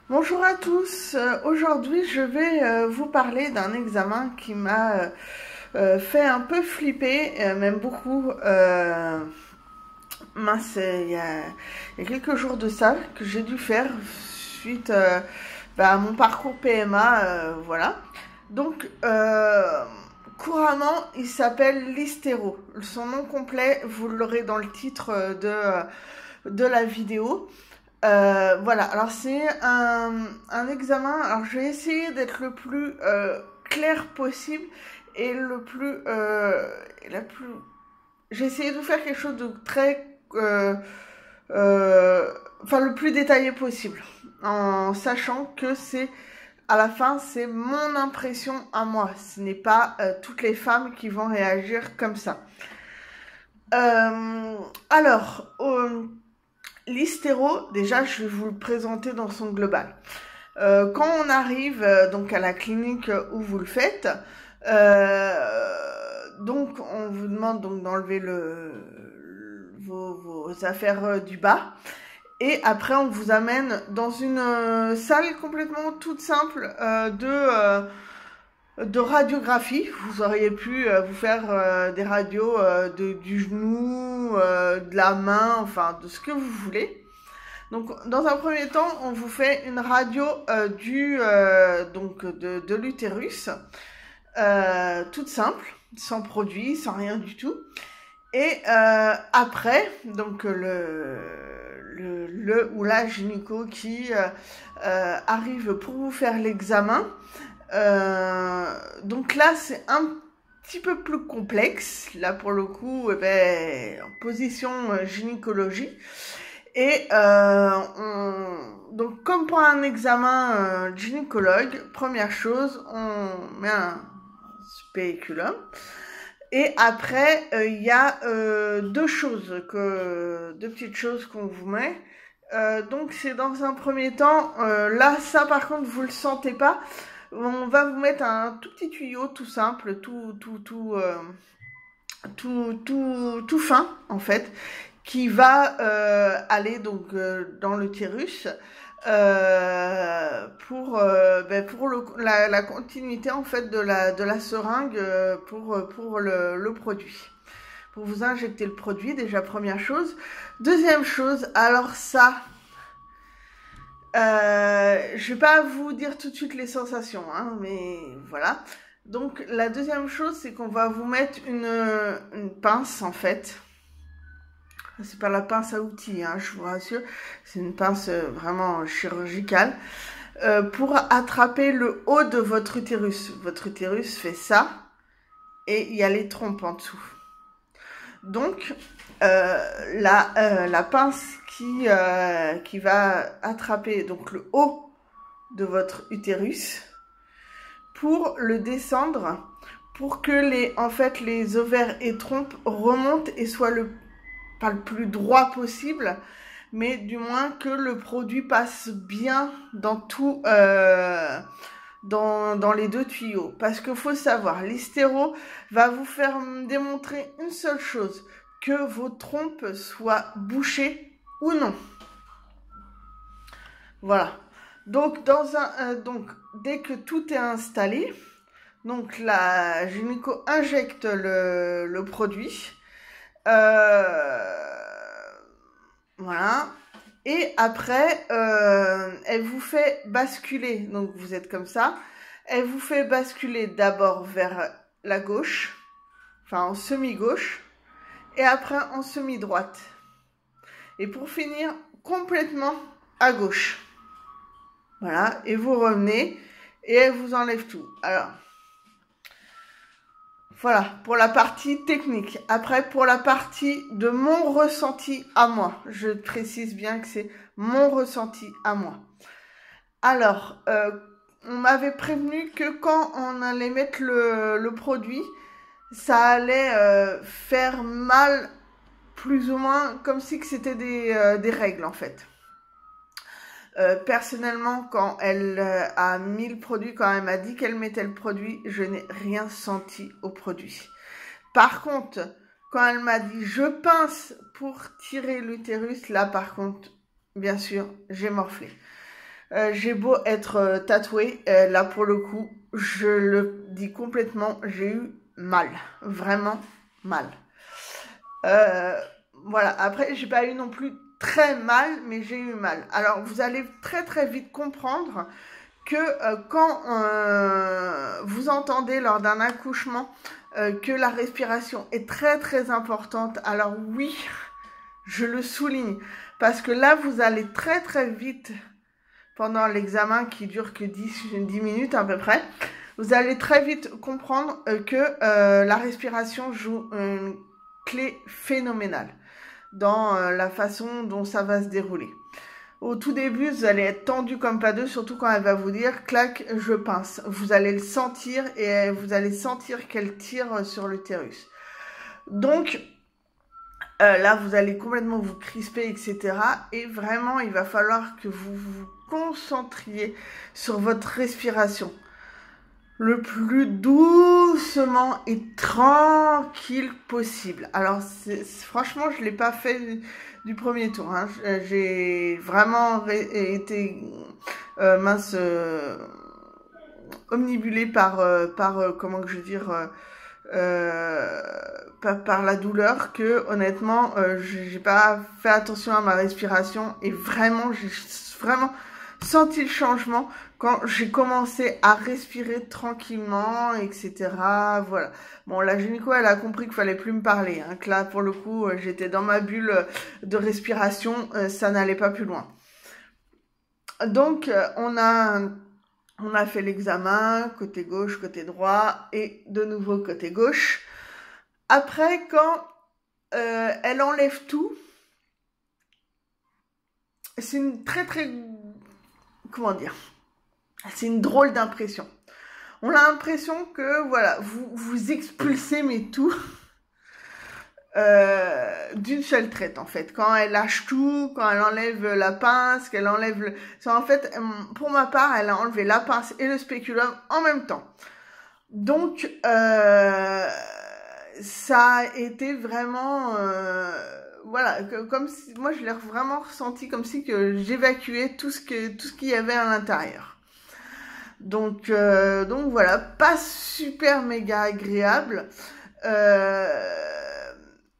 Bonjour à tous, aujourd'hui je vais vous parler d'un examen qui m'a fait un peu flipper, même beaucoup. Mince, il y a quelques jours de ça que j'ai dû faire suite à mon parcours PMA, voilà. Donc, couramment, il s'appelle l'hystéro. Son nom complet, vous l'aurez dans le titre de la vidéo. Voilà, alors c'est un examen. Alors je vais essayer d'être le plus clair possible et le plus, j'ai essayé de vous faire quelque chose de très, enfin le plus détaillé possible, en sachant que c'est à la fin c'est mon impression à moi. Ce n'est pas toutes les femmes qui vont réagir comme ça. Alors. L'hystéro, déjà, je vais vous le présenter dans son global. Quand on arrive donc à la clinique où vous le faites, donc on vous demande donc d'enlever vos affaires du bas. Et après, on vous amène dans une salle complètement toute simple de radiographie. Vous auriez pu vous faire des radios du genou, de la main, enfin de ce que vous voulez. Donc dans un premier temps, on vous fait une radio de l'utérus, toute simple, sans produit, sans rien du tout. Et après, donc le ou la gynéco qui arrive pour vous faire l'examen. Donc là, c'est un petit peu plus complexe. Là, pour le coup, en position gynécologie. Et donc, comme pour un examen gynécologue, première chose, on met un spéculum. Et après, il y a deux petites choses qu'on vous met. Donc, c'est dans un premier temps, là, ça par contre, vous le sentez pas. On va vous mettre un tout petit tuyau, tout simple, tout fin en fait, qui va aller donc dans l'utérus pour la continuité en fait de la seringue pour le produit. Pour vous injecter le produit, déjà première chose. Deuxième chose, alors ça. Je vais pas vous dire tout de suite les sensations, hein, mais voilà. Donc la deuxième chose, c'est qu'on va vous mettre une pince en fait. C'est pas la pince à outils, hein, je vous rassure. C'est une pince vraiment chirurgicale pour attraper le haut de votre utérus. Votre utérus fait ça et il y a les trompes en dessous. Donc la pince qui va attraper donc le haut de votre utérus pour le descendre, pour que les ovaires et trompes remontent et soient pas le plus droit possible, mais du moins que le produit passe bien dans tout dans les deux tuyaux. Parce qu'il faut savoir, l'hystéro va vous faire démontrer une seule chose, que vos trompes soient bouchées ou non. Voilà. Donc, dès que tout est installé, donc la gynéco injecte le produit. Voilà. Et après, elle vous fait basculer. Donc, vous êtes comme ça. Elle vous fait basculer d'abord vers la gauche, enfin en semi-gauche, et après en semi-droite. Et pour finir, complètement à gauche. Voilà, et vous revenez, et elle vous enlève tout. Alors, voilà, pour la partie technique. Après, pour la partie de mon ressenti à moi. Je précise bien que c'est mon ressenti à moi. Alors, on m'avait prévenu que quand on allait mettre le produit, ça allait faire mal, plus ou moins, comme si c'était des règles, en fait. Personnellement, quand elle a mis le produit, quand elle m'a dit qu'elle mettait le produit, je n'ai rien senti au produit. Par contre, quand elle m'a dit je pince pour tirer l'utérus, là par contre, bien sûr, j'ai morflé. J'ai beau être tatouée, là pour le coup, je le dis complètement, j'ai eu mal, vraiment mal. Euh, voilà, après j'ai pas eu non plus très mal, mais j'ai eu mal. Alors vous allez très très vite comprendre que quand vous entendez lors d'un accouchement que la respiration est très très importante, alors oui, je le souligne, parce que là vous allez très très vite pendant l'examen qui dure que 10 minutes à peu près, vous allez très vite comprendre que la respiration joue une clé phénoménale dans la façon dont ça va se dérouler. Au tout début, vous allez être tendu comme pas deux, surtout quand elle va vous dire « clac, je pince ». Vous allez le sentir et vous allez sentir qu'elle tire sur l'utérus. Donc, là, vous allez complètement vous crisper, etc. Et vraiment, il va falloir que vous vous concentriez sur votre respiration. Le plus doucement et tranquille possible. Alors, franchement, je ne l'ai pas fait du premier tour. Hein. J'ai vraiment été omnibulée par comment que je veux dire, par la douleur, que honnêtement, j'ai pas fait attention à ma respiration et vraiment, j'ai vraiment senti le changement quand j'ai commencé à respirer tranquillement, etc. Voilà. Bon, la gynéco, elle a compris qu'il fallait plus me parler, hein, que là, pour le coup, j'étais dans ma bulle de respiration, ça n'allait pas plus loin. Donc, on a fait l'examen, côté gauche, côté droit, et de nouveau côté gauche. Après, quand elle enlève tout, c'est une très très... Comment dire ? C'est une drôle d'impression. On a l'impression que, voilà, vous expulsez mais tout d'une seule traite, en fait. Quand elle lâche tout, quand elle enlève la pince, qu'elle enlève le... En fait, pour ma part, elle a enlevé la pince et le spéculum en même temps. Donc, ça a été vraiment... voilà, comme si... Moi, je l'ai vraiment ressenti comme si que j'évacuais tout ce qu'il y avait à l'intérieur. Donc voilà, pas super méga agréable.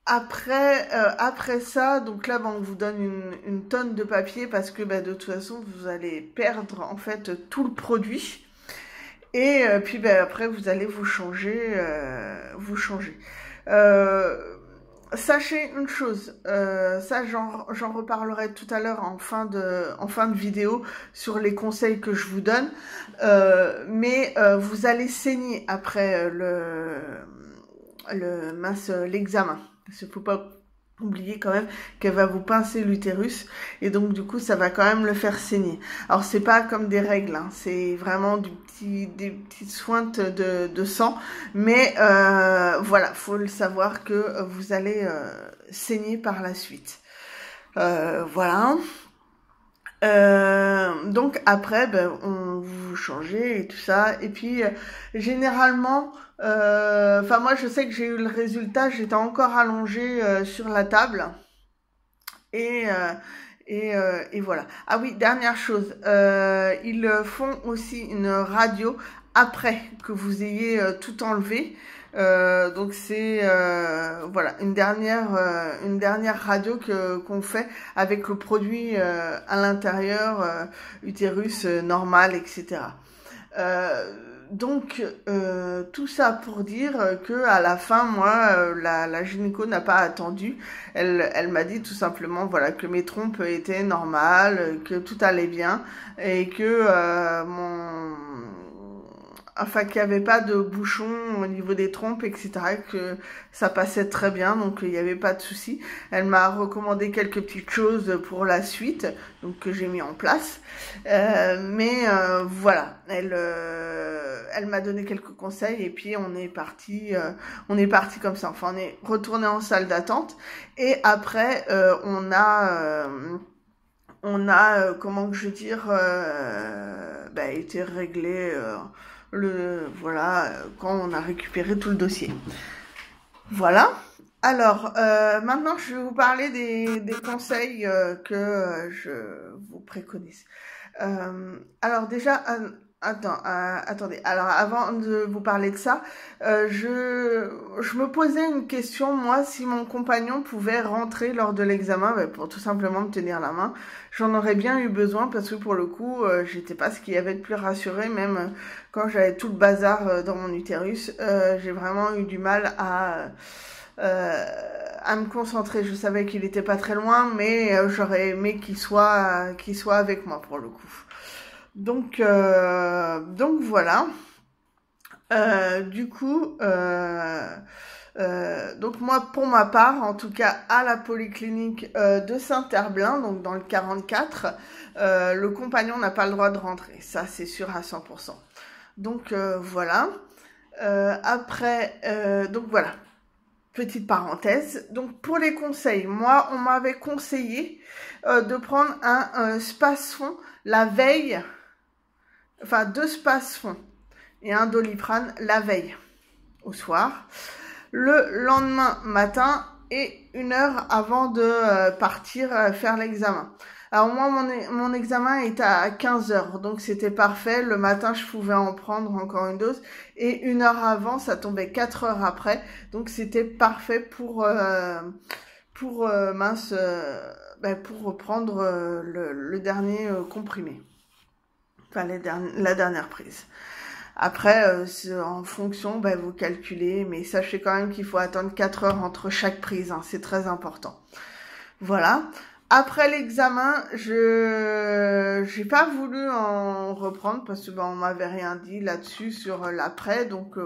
Après ça, donc là, on vous donne une tonne de papier parce que de toute façon, vous allez perdre en fait tout le produit. Et puis après, vous allez vous changer. Sachez une chose, ça j'en reparlerai tout à l'heure en fin de vidéo sur les conseils que je vous donne, mais vous allez saigner après l'examen. Parce qu'il ne faut pas oublier quand même qu'elle va vous pincer l'utérus et donc du coup ça va quand même le faire saigner. Alors c'est pas comme des règles, hein, c'est vraiment des petites sointes de sang, mais voilà, faut le savoir que vous allez saigner par la suite. Voilà. Donc après, on vous changez et tout ça. Et puis généralement, enfin moi je sais que j'ai eu le résultat. J'étais encore allongée sur la table et voilà. Ah oui, dernière chose, ils font aussi une radio après que vous ayez tout enlevé. Donc c'est voilà une dernière radio qu'on fait avec le produit à l'intérieur, utérus normal, etc. Donc tout ça pour dire que à la fin, moi, la gynéco n'a pas attendu. Elle m'a dit tout simplement voilà que mes trompes étaient normales, que tout allait bien et que enfin qu'il n'y avait pas de bouchon au niveau des trompes, etc., que ça passait très bien, donc il n'y avait pas de souci. Elle m'a recommandé quelques petites choses pour la suite, donc que j'ai mis en place. Mais voilà, elle m'a donné quelques conseils et puis on est parti comme ça. Enfin, on est retourné en salle d'attente et après on a comment que je veux dire, été réglé. Voilà, quand on a récupéré tout le dossier. Voilà. Alors, maintenant, je vais vous parler des conseils que je vous préconise. Alors déjà, attendez. Alors avant de vous parler de ça, je me posais une question, moi, si mon compagnon pouvait rentrer lors de l'examen, pour tout simplement me tenir la main. J'en aurais bien eu besoin parce que pour le coup, j'étais pas ce qu'il y avait de plus rassuré, même quand j'avais tout le bazar dans mon utérus. J'ai vraiment eu du mal à me concentrer. Je savais qu'il était pas très loin, mais j'aurais aimé qu'il soit avec moi pour le coup. Donc voilà. Du coup, donc moi, pour ma part, en tout cas à la polyclinique de Saint-Herblain, donc dans le 44, le compagnon n'a pas le droit de rentrer. Ça, c'est sûr à 100%. Donc voilà. Donc voilà. Petite parenthèse. Donc pour les conseils, moi, on m'avait conseillé de prendre un Spasfon la veille. Enfin, 2 Spasfon et un Doliprane la veille au soir, le lendemain matin et 1 heure avant de partir faire l'examen. Alors moi, mon examen était à 15 heures, donc c'était parfait. Le matin, je pouvais en prendre encore une dose. Et 1 heure avant, ça tombait 4 heures après. Donc c'était parfait pour prendre le dernier comprimé. Enfin, la dernière prise. Après, en fonction, vous calculez, mais sachez quand même qu'il faut attendre 4 heures entre chaque prise, hein, c'est très important. Voilà. Après l'examen, j'ai pas voulu en reprendre parce que on m'avait rien dit là-dessus sur l'après, donc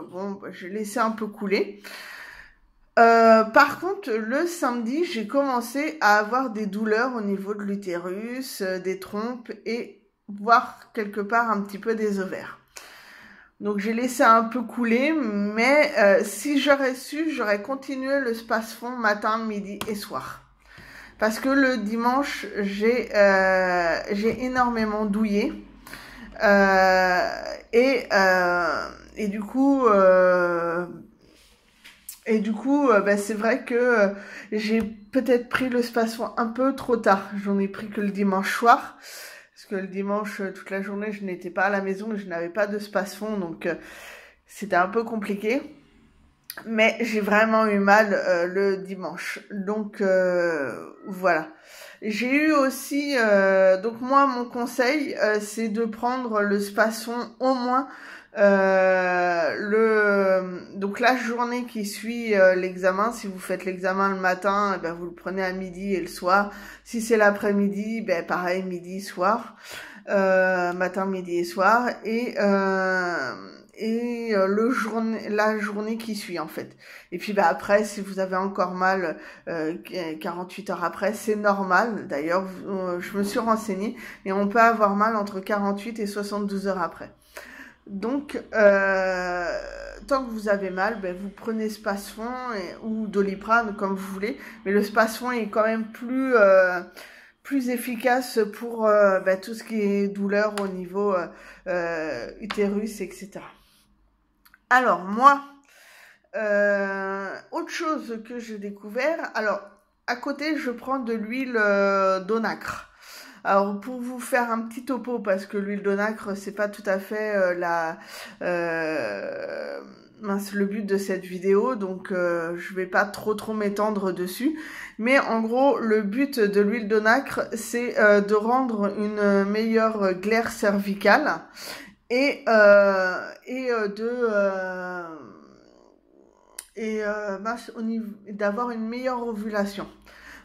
j'ai laissé un peu couler. Par contre, le samedi, j'ai commencé à avoir des douleurs au niveau de l'utérus, des trompes et voire quelque part un petit peu des ovaires. Donc j'ai laissé un peu couler, mais si j'aurais su, j'aurais continué le Spasfon matin, midi et soir. Parce que le dimanche, j'ai énormément douillé. Et du coup, c'est vrai que j'ai peut-être pris le Spasfon un peu trop tard. J'en ai pris que le dimanche soir. Parce que le dimanche, toute la journée, je n'étais pas à la maison et je n'avais pas de Spasfon, donc c'était un peu compliqué. Mais j'ai vraiment eu mal le dimanche. Donc voilà. J'ai eu aussi, donc moi, mon conseil, c'est de prendre le Spasfon au moins donc la journée qui suit l'examen. Si vous faites l'examen le matin, vous le prenez à midi et le soir. Si c'est l'après-midi, pareil, midi, soir, matin, midi et soir, et la journée qui suit en fait. Et puis après, si vous avez encore mal 48 heures après, c'est normal. D'ailleurs, je me suis renseignée et on peut avoir mal entre 48 et 72 heures après. Donc, tant que vous avez mal, vous prenez Spasfon ou Doliprane comme vous voulez, mais le Spasfon est quand même plus efficace pour tout ce qui est douleur au niveau utérus, etc. Alors moi, autre chose que j'ai découvert, alors à côté je prends de l'huile d'onacre. Alors pour vous faire un petit topo, parce que l'huile d'onacre c'est pas tout à fait le but de cette vidéo, donc je vais pas trop m'étendre dessus, mais en gros le but de l'huile d'onacre c'est de rendre une meilleure glaire cervicale et d'avoir une meilleure ovulation.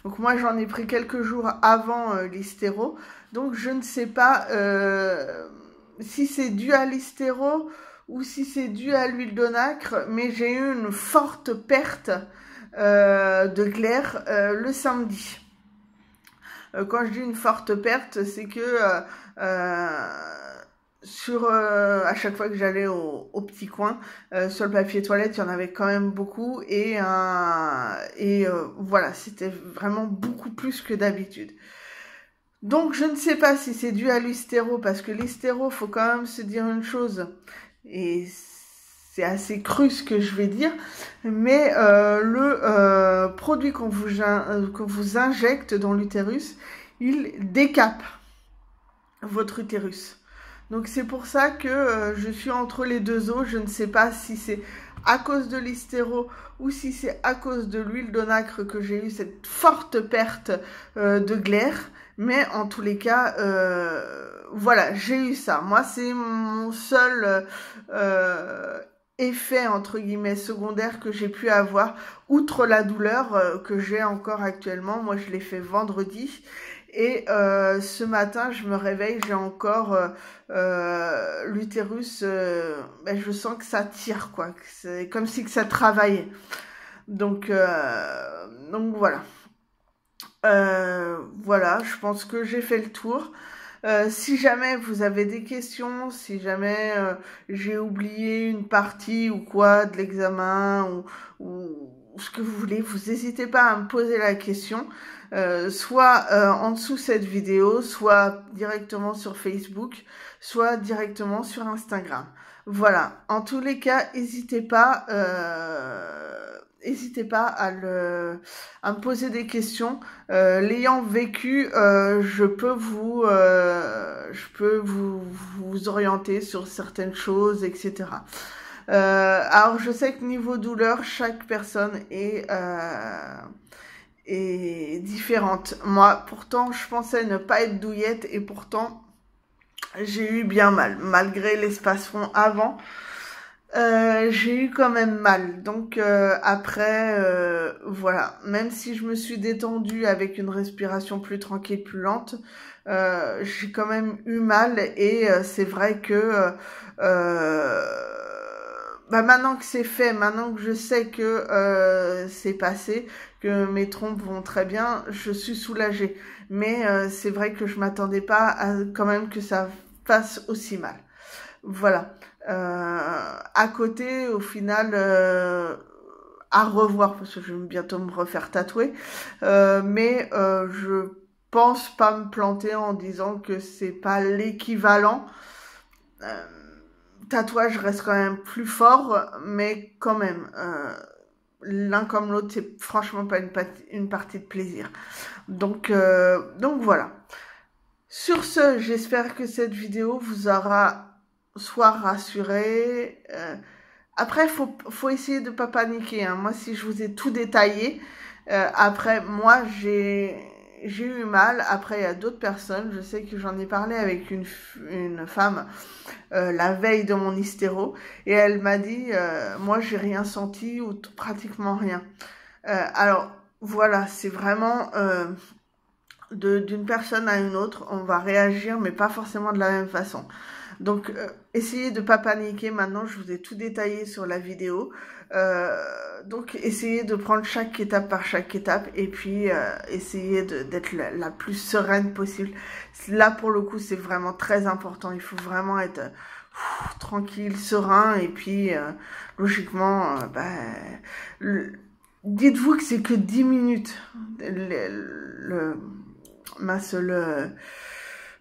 Donc moi j'en ai pris quelques jours avant l'hystéro, donc je ne sais pas si c'est dû à l'hystéro ou si c'est dû à l'huile d'onacre, mais j'ai eu une forte perte de glaire le samedi. Quand je dis une forte perte, c'est que à chaque fois que j'allais au petit coin, sur le papier toilette, il y en avait quand même beaucoup et voilà, c'était vraiment beaucoup plus que d'habitude. Donc je ne sais pas si c'est dû à l'hystéro, parce que l'hystéro, faut quand même se dire une chose, et c'est assez cru ce que je vais dire, mais le produit qu'on vous injecte dans l'utérus, il décape. votre utérus. Donc c'est pour ça que je suis entre les deux eaux. Je ne sais pas si c'est à cause de l'hystéro ou si c'est à cause de l'huile d'onacre que j'ai eu cette forte perte de glaire. Mais en tous les cas, voilà, j'ai eu ça. Moi, c'est mon seul effet, entre guillemets, secondaire que j'ai pu avoir, outre la douleur que j'ai encore actuellement. Moi, je l'ai fait vendredi. Et ce matin, je me réveille, j'ai encore l'utérus, ben, je sens que ça tire, quoi. C'est comme si que ça travaillait. Donc voilà. Voilà, je pense que j'ai fait le tour. Si jamais vous avez des questions, si jamais j'ai oublié une partie ou quoi de l'examen ou ce que vous voulez, vous n'hésitez pas à me poser la question, soit en dessous cette vidéo, soit directement sur Facebook, soit directement sur Instagram. Voilà, en tous les cas, n'hésitez pas à me poser des questions. L'ayant vécu, je peux vous orienter sur certaines choses, etc. Alors je sais que niveau douleur, chaque personne est différente. Moi, pourtant, je pensais ne pas être douillette et pourtant, j'ai eu bien mal. Malgré l'espace-fond avant, j'ai eu quand même mal. Donc après, voilà. Même si je me suis détendue avec une respiration plus tranquille, plus lente, j'ai quand même eu mal. Et c'est vrai que bah maintenant que c'est fait, maintenant que je sais que c'est passé, que mes trompes vont très bien, je suis soulagée. Mais c'est vrai que je m'attendais pas à quand même que ça fasse aussi mal. Voilà. À côté, au final, à revoir, parce que je vais bientôt me refaire tatouer, mais je pense pas me planter en disant que c'est pas l'équivalent. Tatouage reste quand même plus fort, mais quand même, l'un comme l'autre, c'est franchement pas une partie de plaisir. Donc voilà. Sur ce, j'espère que cette vidéo vous aura soit rassuré. Après, faut essayer de pas paniquer, hein. Moi, si je vous ai tout détaillé, après, moi, j'ai eu mal. Après, il y a d'autres personnes. Je sais que j'en ai parlé avec une femme la veille de mon hystéro. Et elle m'a dit, moi, j'ai rien senti ou pratiquement rien. Alors, voilà, c'est vraiment... d'une personne à une autre, on va réagir, mais pas forcément de la même façon. Donc, essayez de pas paniquer. Maintenant, je vous ai tout détaillé sur la vidéo. Donc, essayez de prendre chaque étape par chaque étape et puis essayez d'être la plus sereine possible. Là, pour le coup, c'est vraiment très important. Il faut vraiment être tranquille, serein et puis, logiquement, dites-vous que c'est que 10 minutes.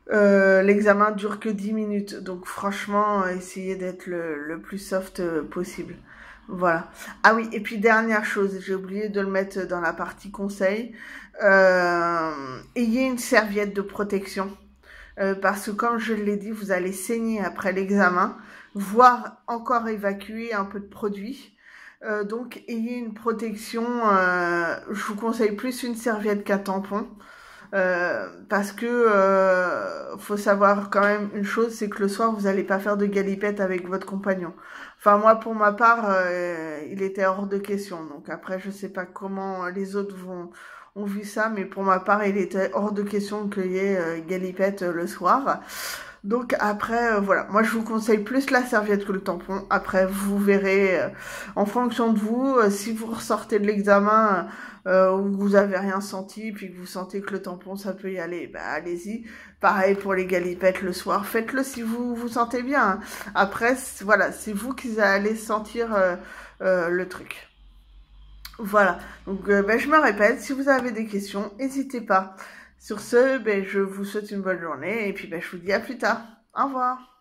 L'examen dure que 10 minutes, donc franchement, essayez d'être le plus soft possible. Voilà. Ah oui, et puis dernière chose, j'ai oublié de le mettre dans la partie conseil. Ayez une serviette de protection. Parce que comme je l'ai dit, vous allez saigner après l'examen, voire encore évacuer un peu de produit. Donc ayez une protection, je vous conseille plus une serviette qu'un tampon. Parce que faut savoir quand même une chose, c'est que le soir vous allez pas faire de galipette avec votre compagnon. Enfin moi pour ma part, il était hors de question. Donc après je sais pas comment les autres ont vu ça, mais pour ma part il était hors de question qu'il y ait galipette le soir. Donc après, voilà, moi je vous conseille plus la serviette que le tampon. Après, vous verrez en fonction de vous, si vous ressortez de l'examen où vous avez rien senti, puis que vous sentez que le tampon ça peut y aller, bah allez-y. Pareil pour les galipettes le soir, faites-le si vous vous sentez bien. Hein. Après, voilà, c'est vous qui allez sentir le truc. Voilà, donc je me répète, si vous avez des questions, n'hésitez pas. Sur ce, je vous souhaite une bonne journée et puis je vous dis à plus tard. Au revoir.